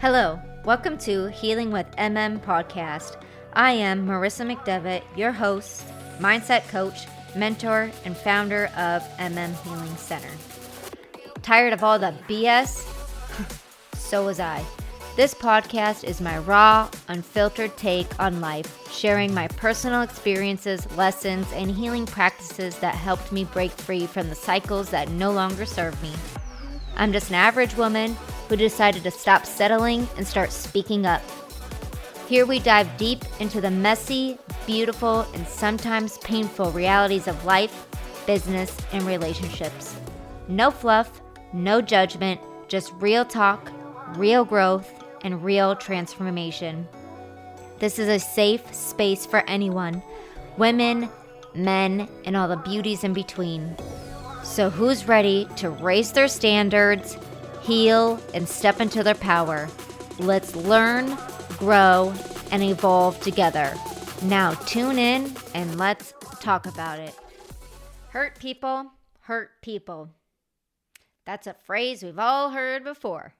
Hello, welcome to Healing with podcast. I am Marissa McDevitt, your host, mindset coach, mentor, and founder of Healing Center. Tired of all the BS? So was I. This podcast is my raw, unfiltered take on life, sharing my personal experiences, lessons, and healing practices that helped me break free from the cycles that no longer serve me. I'm just an average woman who decided to stop settling and start speaking up. Here we dive deep into the messy, beautiful, and sometimes painful realities of life, business, and relationships. No fluff, no judgment, just real talk, real growth, and real transformation. This is a safe space for anyone, women, men, and all the beauties in between. So who's ready to raise their standards, heal, and step into their power? Let's learn, grow, and evolve together. Now tune in and let's talk about it. Hurt people hurt people. That's a phrase we've all heard before.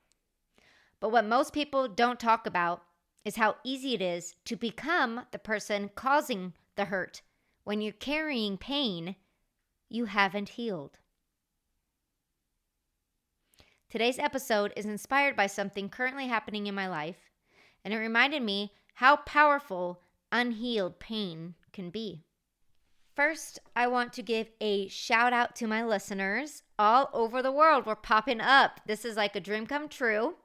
But what most people don't talk about is how easy it is to become the person causing the hurt when you're carrying pain you haven't healed. Today's episode is inspired by something currently happening in my life, and it reminded me how powerful unhealed pain can be. First, I want to give a shout out to my listeners all over the world. We're popping up. This is like a dream come true.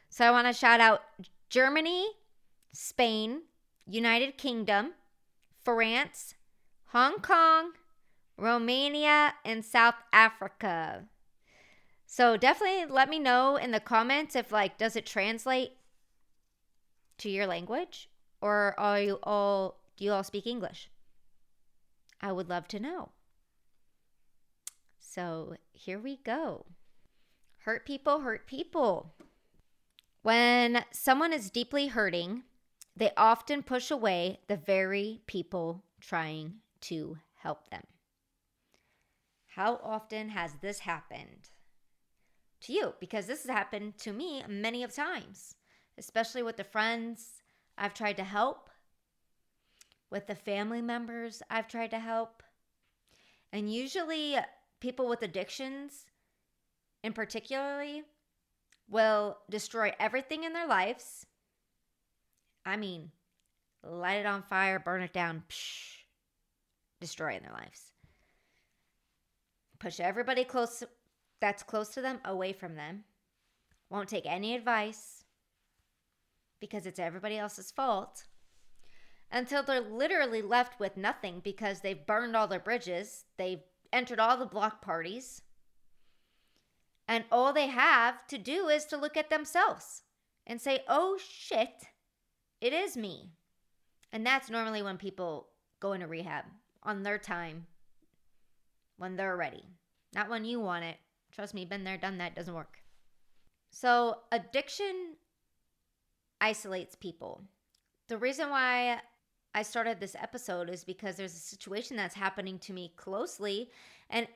So I want to shout out Germany, Spain, United Kingdom, France, Hong Kong, Romania, and South Africa. So definitely let me know in the comments if does it translate to your language, or do you all speak English? I would love to know. So here we go. Hurt people hurt people. When someone is deeply hurting, they often push away the very people trying to help them. How often has this happened to you? Because this has happened to me many of times, especially with the friends I've tried to help, with the family members I've tried to help. And usually people with addictions in particularly will destroy everything in their lives. I mean, light it on fire, burn it down, destroy in their lives. Push everybody that's close to them away from them. Won't take any advice because it's everybody else's fault, until they're literally left with nothing because they've burned all their bridges. They've entered all the block parties. And all they have to do is to look at themselves and say, oh shit, it is me. And that's normally when people go into rehab on their time, when they're ready, not when you want it. Trust me, been there, done that, doesn't work. So addiction isolates people. The reason why I started this episode is because there's a situation that's happening to me closely. And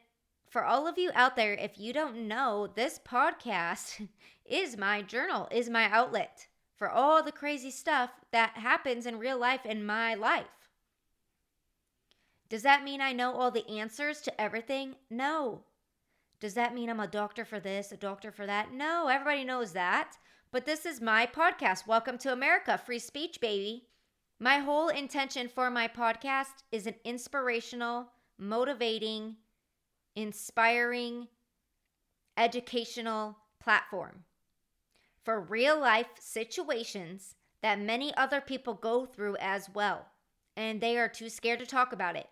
for all of you out there, if you don't know, this podcast is my journal, is my outlet for all the crazy stuff that happens in real life in my life. Does that mean I know all the answers to everything? No. Does that mean I'm a doctor for this, a doctor for that? No, everybody knows that. But this is my podcast. Welcome to America. Free speech, baby. My whole intention for my podcast is an inspirational, motivating, inspiring, educational platform for real life situations that many other people go through as well. And they are too scared to talk about it.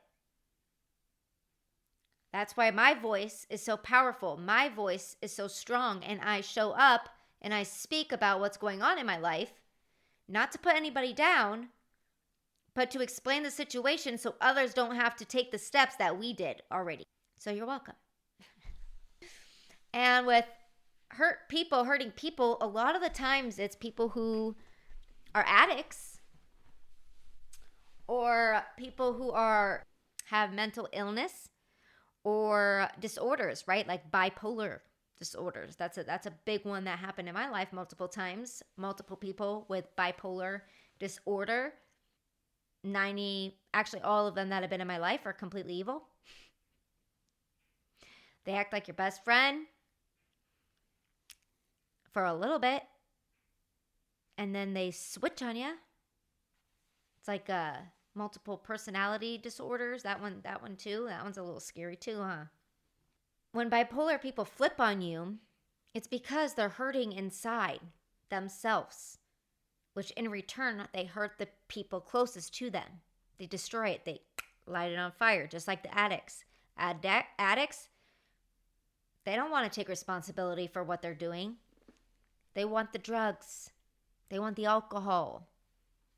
That's why my voice is so powerful. My voice is so strong, and I show up and I speak about what's going on in my life, not to put anybody down, but to explain the situation so others don't have to take the steps that we did already. So you're welcome. And with hurting people, a lot of the times it's people who are addicts or people who have mental illness or disorders, right? Like bipolar disorders. That's a big one that happened in my life multiple times. Multiple people with bipolar disorder. Actually all of them that have been in my life are completely evil. They act like your best friend for a little bit, and then they switch on you. It's like multiple personality disorders. That one too. That one's a little scary too, huh? When bipolar people flip on you, it's because they're hurting inside themselves, which in return, they hurt the people closest to them. They destroy it. They light it on fire, just like the addicts. Addicts, they don't want to take responsibility for what they're doing. They want the drugs. They want the alcohol.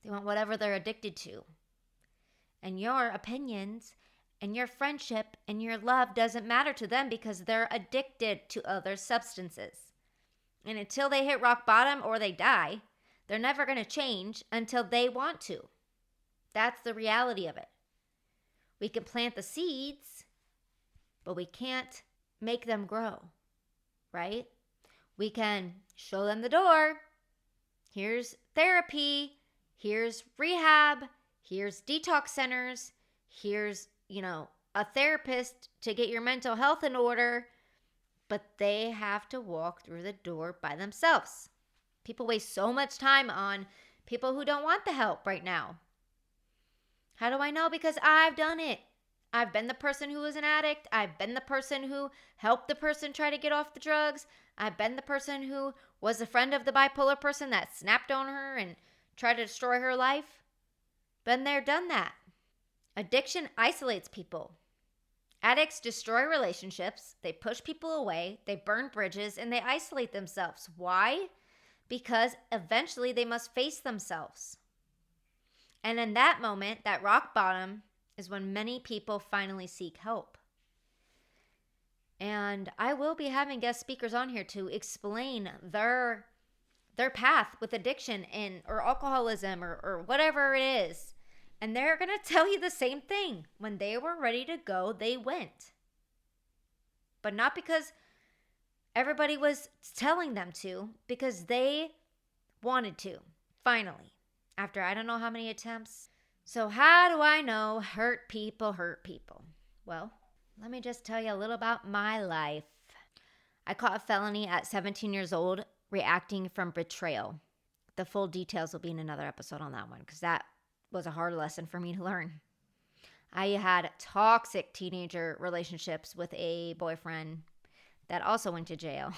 They want whatever they're addicted to. And your opinions and your friendship and your love doesn't matter to them because they're addicted to other substances. And until they hit rock bottom or they die, they're never going to change until they want to. That's the reality of it. We can plant the seeds, but we can't make them grow, right? We can show them the door. Here's therapy. Here's rehab. Here's detox centers. Here's, a therapist to get your mental health in order. But they have to walk through the door by themselves. People waste so much time on people who don't want the help right now. How do I know? Because I've done it. I've been the person who was an addict. I've been the person who helped the person try to get off the drugs. I've been the person who was a friend of the bipolar person that snapped on her and tried to destroy her life. Been there, done that. Addiction isolates people. Addicts destroy relationships. They push people away. They burn bridges and they isolate themselves. Why? Because eventually they must face themselves. And in that moment, that rock bottom is when many people finally seek help. And I will be having guest speakers on here to explain their path with addiction or alcoholism or whatever it is. And they're going to tell you the same thing. When they were ready to go, they went. But not because everybody was telling them to, because they wanted to, finally, after I don't know how many attempts. So how do I know hurt people hurt people? Well, let me just tell you a little about my life. I caught a felony at 17 years old, reacting from betrayal. The full details will be in another episode on that one, because that was a hard lesson for me to learn. I had toxic teenager relationships with a boyfriend that also went to jail.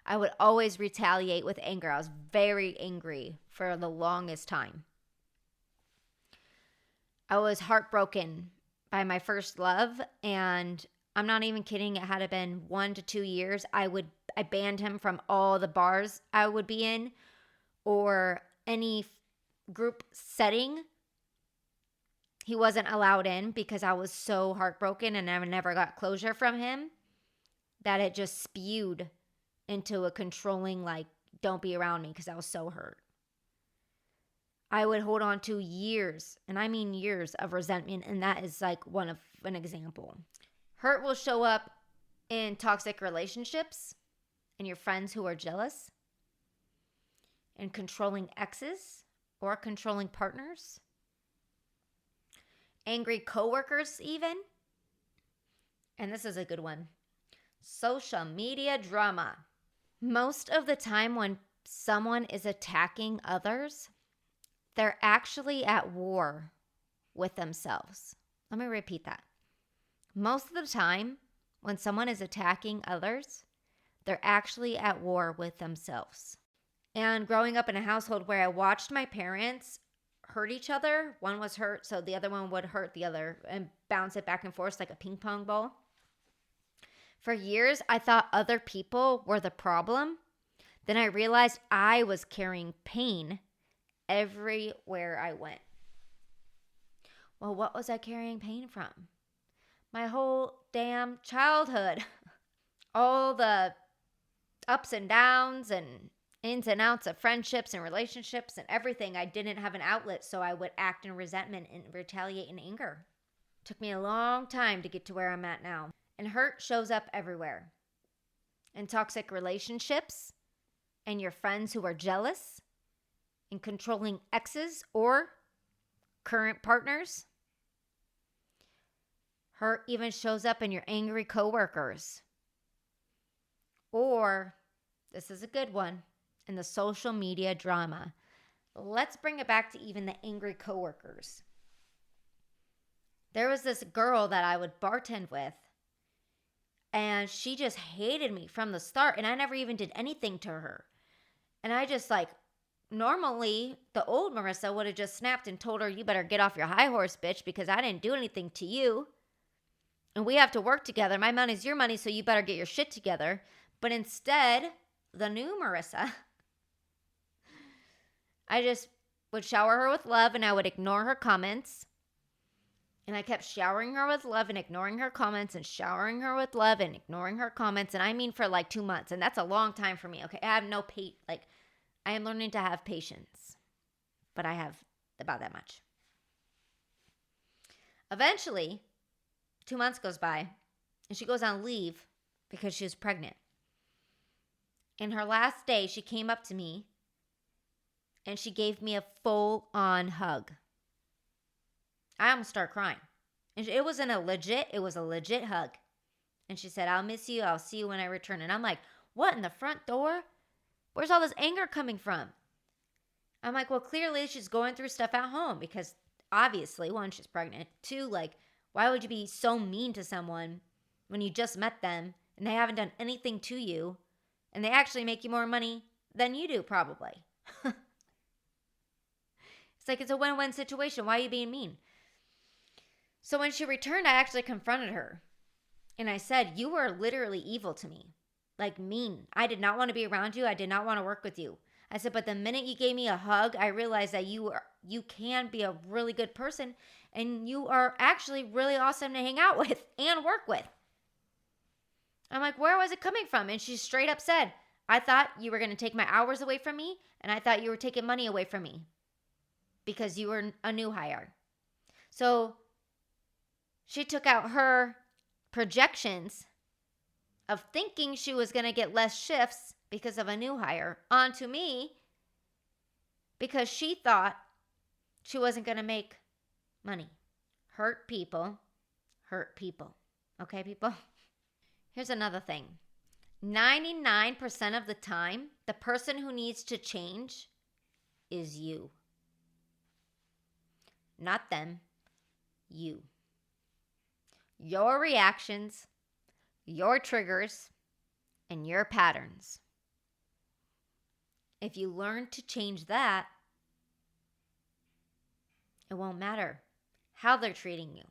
I would always retaliate with anger. I was very angry for the longest time. I was heartbroken by my first love, and I'm not even kidding. It had been 1 to 2 years. I banned him from all the bars I would be in or any group setting. He wasn't allowed in because I was so heartbroken and I never got closure from him that it just spewed into a controlling, don't be around me, because I was so hurt. I would hold on to years, and I mean years, of resentment, and that is an example. Hurt will show up in toxic relationships, in your friends who are jealous, in controlling exes or controlling partners, angry coworkers even. And this is a good one. Social media drama. Most of the time when someone is attacking others, they're actually at war with themselves. Let me repeat that. Most of the time when someone is attacking others, they're actually at war with themselves. And growing up in a household where I watched my parents hurt each other, one was hurt, so the other one would hurt the other and bounce it back and forth like a ping pong ball. For years, I thought other people were the problem. Then I realized I was carrying pain everywhere I went. Well, what was I carrying pain from? My whole damn childhood. All the ups and downs and ins and outs of friendships and relationships and everything. I didn't have an outlet, so I would act in resentment and retaliate in anger. Took me a long time to get to where I'm at now. And hurt shows up everywhere. In toxic relationships, and your friends who are jealous, in controlling exes or current partners. Hurt even shows up in your angry coworkers. Or, this is a good one, in the social media drama. Let's bring it back to even the angry coworkers. There was this girl that I would bartend with, and she just hated me from the start, and I never even did anything to her. And I just normally the old Marissa would have just snapped and told her, you better get off your high horse, bitch, because I didn't do anything to you. And we have to work together. My money's your money, so you better get your shit together. But instead, the new Marissa, I just would shower her with love and I would ignore her comments. And I kept showering her with love and ignoring her comments and showering her with love and ignoring her comments. And I mean for 2 months. And that's a long time for me. Okay. I have no I am learning to have patience. But I have about that much. Eventually, 2 months goes by and she goes on leave because she was pregnant. And her last day, she came up to me and she gave me a full-on hug. I almost started crying. And it was a legit hug. And she said, I'll miss you. I'll see you when I return. And I'm like, what, in the front door? Where's all this anger coming from? I'm like, well, clearly she's going through stuff at home because obviously, one, she's pregnant. Two, why would you be so mean to someone when you just met them and they haven't done anything to you and they actually make you more money than you do probably? It's a win-win situation. Why are you being mean? So when she returned, I actually confronted her. And I said, you were literally evil to me. Mean. I did not want to be around you. I did not want to work with you. I said, but the minute you gave me a hug, I realized that you can be a really good person and you are actually really awesome to hang out with and work with. I'm like, where was it coming from? And she straight up said, I thought you were going to take my hours away from me and I thought you were taking money away from me because you were a new hire. So she took out her projections of thinking she was going to get less shifts because of a new hire onto me because she thought she wasn't going to make money. Hurt people. Okay, people? Here's another thing. 99% of the time, the person who needs to change is you. Not them. You. Your reactions, your triggers, and your patterns. If you learn to change that, it won't matter how they're treating you.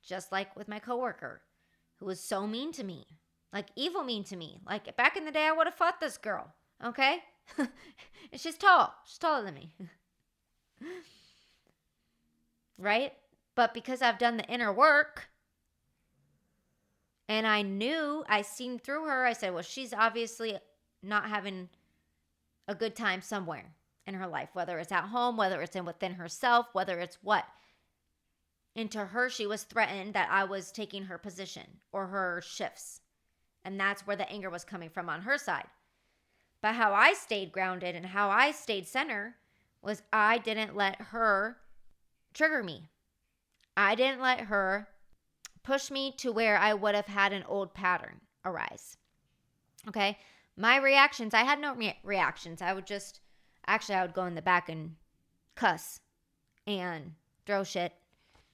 Just like with my coworker who was so mean to me, evil mean to me. Back in the day, I would have fought this girl, okay? And she's tall. She's taller than me. Right? But because I've done the inner work, and I seen through her, I said, well, she's obviously not having a good time somewhere in her life, whether it's at home, whether it's within herself, whether it's what. And to her, she was threatened that I was taking her position or her shifts. And that's where the anger was coming from on her side. But how I stayed grounded and how I stayed center was I didn't let her trigger me. I didn't let her push me to where I would have had an old pattern arise. Okay? My reactions, I had no reactions. I would go in the back and cuss and throw shit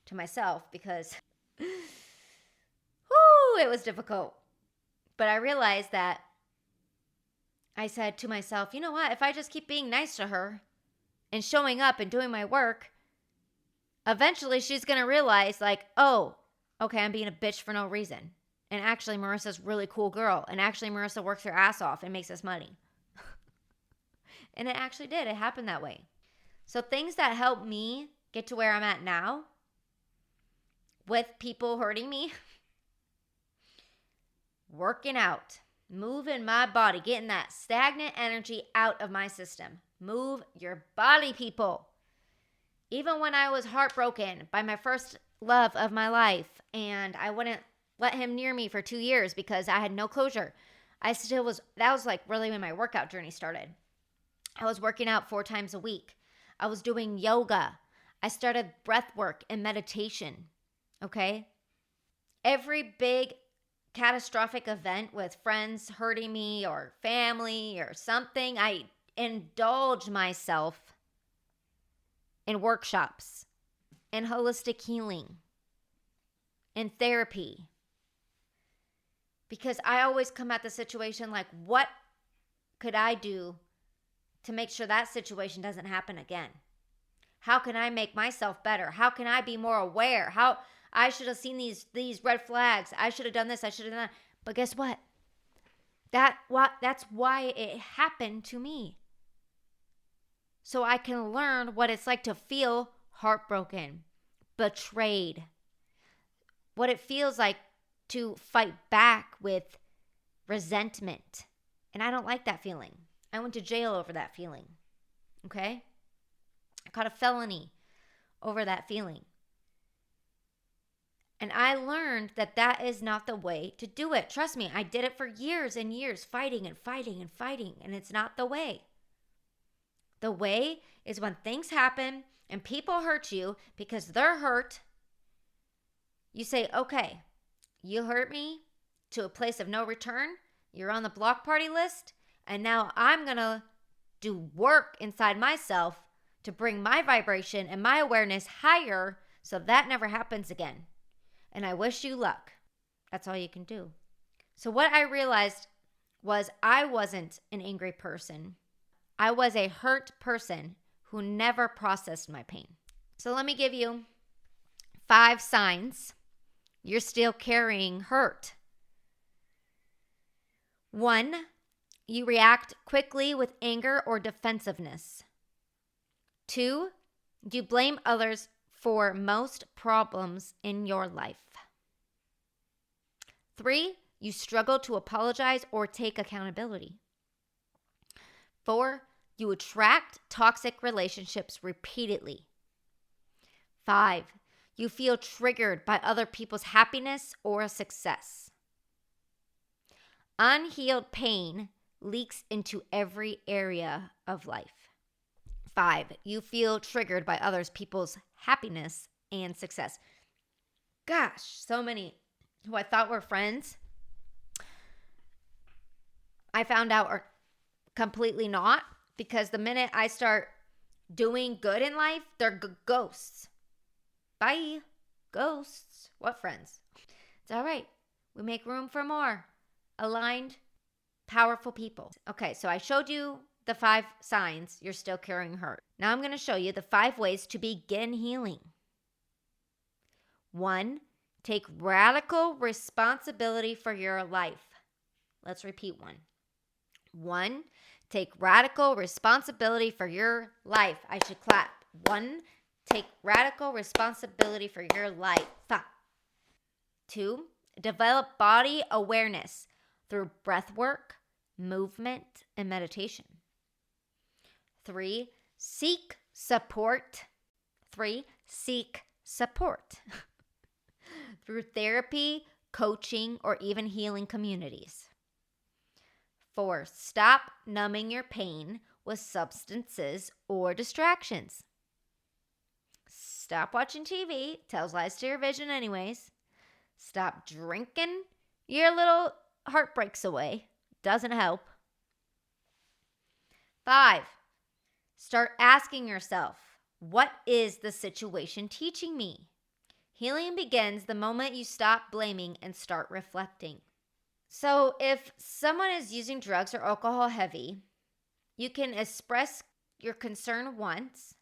to myself because it was difficult. But I realized that I said to myself, you know what? If I just keep being nice to her and showing up and doing my work, eventually she's going to realize oh, okay, I'm being a bitch for no reason. And actually, Marissa's a really cool girl. And actually, Marissa works her ass off and makes us money. And it actually did. It happened that way. So things that helped me get to where I'm at now with people hurting me, working out, moving my body, getting that stagnant energy out of my system. Move your body, people. Even when I was heartbroken by my first love of my life and I wouldn't let him near me for 2 years because I had no closure. That was like really when my workout journey started. I was working out 4 times a week. I was doing yoga. I started breath work and meditation. Okay? Every big catastrophic event with friends hurting me or family or something, I indulged myself in workshops, in holistic healing, in therapy. Because I always come at the situation like, what could I do to make sure that situation doesn't happen again? How can I make myself better? How can I be more aware? How I should have seen these red flags. I should have done this. I should have done that. But guess what? That's why it happened to me. So I can learn what it's like to feel heartbroken, betrayed, what it feels like to fight back with resentment. And I don't like that feeling. I went to jail over that feeling. Okay? I caught a felony over that feeling. And I learned that that is not the way to do it. Trust me, I did it for years and years, fighting and fighting and fighting, and it's not the way. The way is when things happen and people hurt you because they're hurt, you say, okay, you hurt me to a place of no return. You're on the block party list, and now I'm going to do work inside myself to bring my vibration and my awareness higher so that never happens again. And I wish you luck. That's all you can do. So what I realized was I wasn't an angry person. I was a hurt person who never processed my pain. So let me give you 5 signs you're still carrying hurt. 1, you react quickly with anger or defensiveness. 2, you blame others for most problems in your life. 3, you struggle to apologize or take accountability. 4, you attract toxic relationships repeatedly. 5, you feel triggered by other people's happiness or success. Unhealed pain leaks into every area of life. 5, you feel triggered by other people's happiness and success. Gosh, so many who I thought were friends, I found out are completely not, because the minute I start doing good in life, they're ghosts. Bye. Ghosts. What friends? It's all right. We make room for more aligned, powerful people. Okay, so I showed you the 5 signs you're still carrying hurt. Now I'm going to show you the 5 ways to begin healing. 1, take radical responsibility for your life. Let's repeat 1. 1, take radical responsibility for your life. I should clap. 1, take radical responsibility for your life. 2, develop body awareness through breath work, movement, and meditation. 3, seek support. 3, seek support through therapy, coaching, or even healing communities. 4, stop numbing your pain with substances or distractions. Stop watching TV. Tells lies to your vision anyways. Stop drinking your little heartbreaks away. Doesn't help. 5, start asking yourself, what is the situation teaching me? Healing begins the moment you stop blaming and start reflecting. So if someone is using drugs or alcohol heavy, you can express your concern once,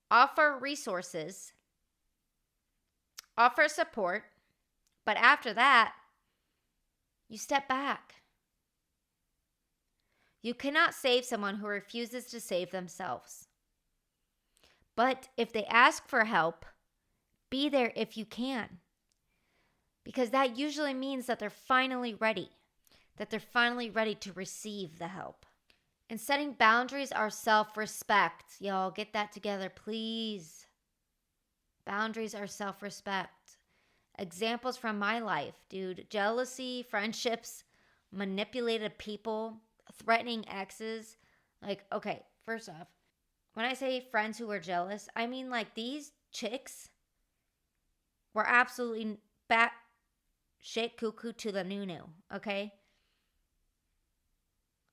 offer resources, offer support, but after that, you step back. You cannot save someone who refuses to save themselves. But if they ask for help, be there if you can. Because that usually means that they're finally ready. That they're finally ready to receive the help. And setting boundaries are self-respect. Y'all, get that together, please. Boundaries are self-respect. Examples from my life, dude. Jealousy, friendships, manipulated people, threatening exes. Like, okay, first off, when I say friends who were jealous, I mean like these chicks were absolutely bat shit cuckoo to the new, okay?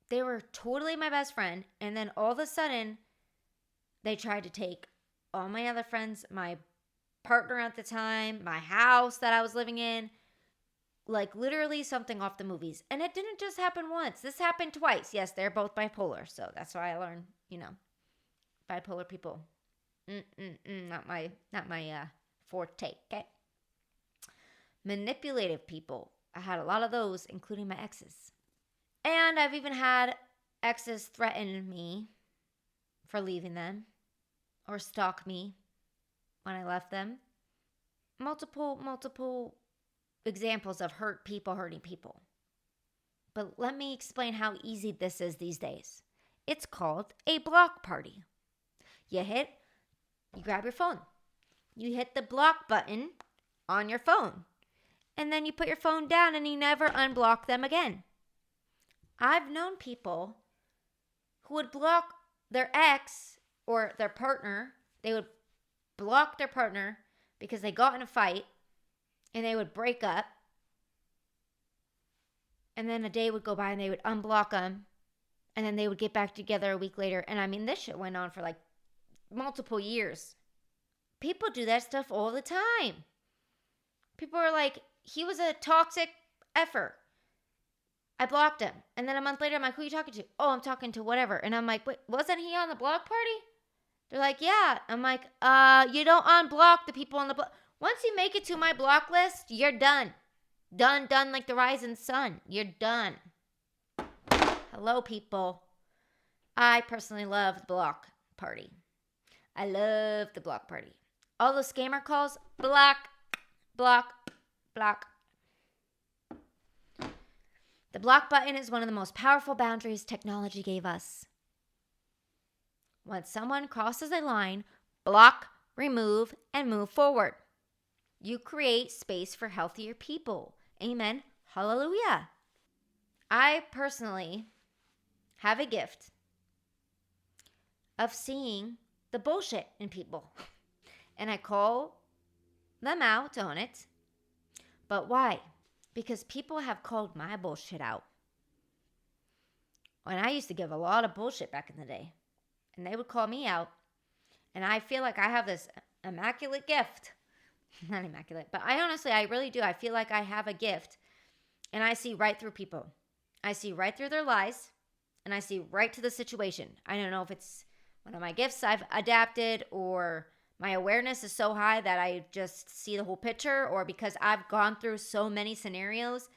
They were totally my best friend, and then all of a sudden, they tried to take all my other friends, my partner at the time, my house that I was living in, like literally something off the movies. And it didn't just happen once. This happened twice. Yes, they're both bipolar, so that's why I learned, bipolar people. Not my forte. Okay. Manipulative people. I had a lot of those, including my exes. And I've even had exes threaten me for leaving them or stalk me when I left them. Multiple examples of hurt people hurting people. But let me explain how easy this is these days. It's called a block party. You grab your phone. You hit the block button on your phone. And then you put your phone down and you never unblock them again. I've known people who would block their ex or their partner. They would block their partner because they got in a fight and they would break up. And then a day would go by and they would unblock them. And then they would get back together a week later. And I mean, this shit went on for like multiple years. People do that stuff all the time. People are like, he was a toxic effer. I blocked him. And then a month later, I'm like, who are you talking to? Oh, I'm talking to whatever. And I'm like, wait, wasn't he on the block party? They're like, yeah. I'm like, you don't unblock the people on the block. Once you make it to my block list, you're done. Done like the rising sun. You're done. Hello, people. I personally love the block party. I love the block party. All those scammer calls, block. The block button is one of the most powerful boundaries technology gave us. When someone crosses a line, block, remove, and move forward. You create space for healthier people. Amen. Hallelujah. I personally have a gift of seeing the bullshit in people. And I call them out on it. But why? Because people have called my bullshit out. When I used to give a lot of bullshit back in the day. And they would call me out. And I feel like I have this immaculate gift. Not immaculate, but I really do. I feel like I have a gift. And I see right through people. I see right through their lies. And I see right to the situation. I don't know if it's one of my gifts I've adapted, or my awareness is so high that I just see the whole picture, or because I've gone through so many scenarios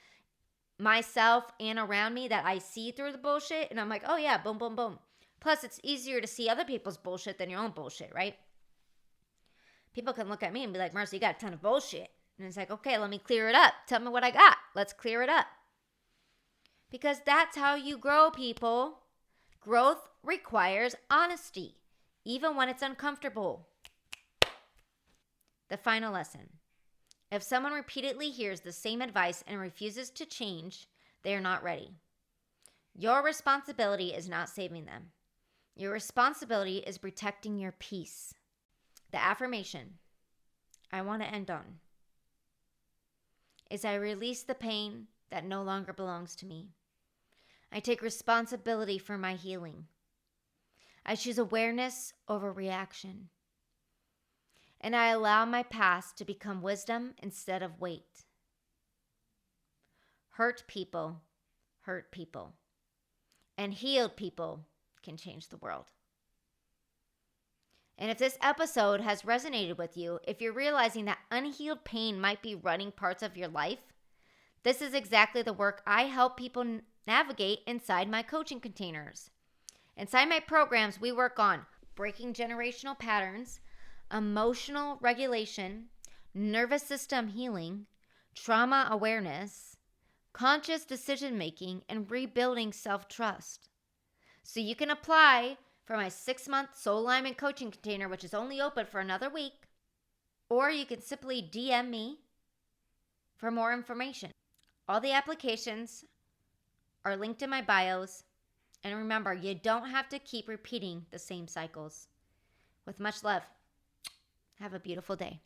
myself and around me that I see through the bullshit. And I'm like, oh yeah, boom, boom, boom. Plus, it's easier to see other people's bullshit than your own bullshit, right? People can look at me and be like, Marcy, you got a ton of bullshit. And it's like, okay, let me clear it up. Tell me what I got. Let's clear it up. Because that's how you grow, people. Growth requires honesty, even when it's uncomfortable. The final lesson. If someone repeatedly hears the same advice and refuses to change, they are not ready. Your responsibility is not saving them. Your responsibility is protecting your peace. The affirmation I want to end on is I release the pain that no longer belongs to me. I take responsibility for my healing. I choose awareness over reaction. And I allow my past to become wisdom instead of weight. Hurt people hurt people. And healed people can change the world. And if this episode has resonated with you, if you're realizing that unhealed pain might be running parts of your life, this is exactly the work I help people navigate inside my coaching containers. Inside my programs, we work on breaking generational patterns, emotional regulation, nervous system healing, trauma awareness, conscious decision making, and rebuilding self-trust. So you can apply for my 6-month soul alignment coaching container, which is only open for another week, or you can simply DM me for more information. All the applications are linked in my bios. And remember, you don't have to keep repeating the same cycles. With much love, have a beautiful day.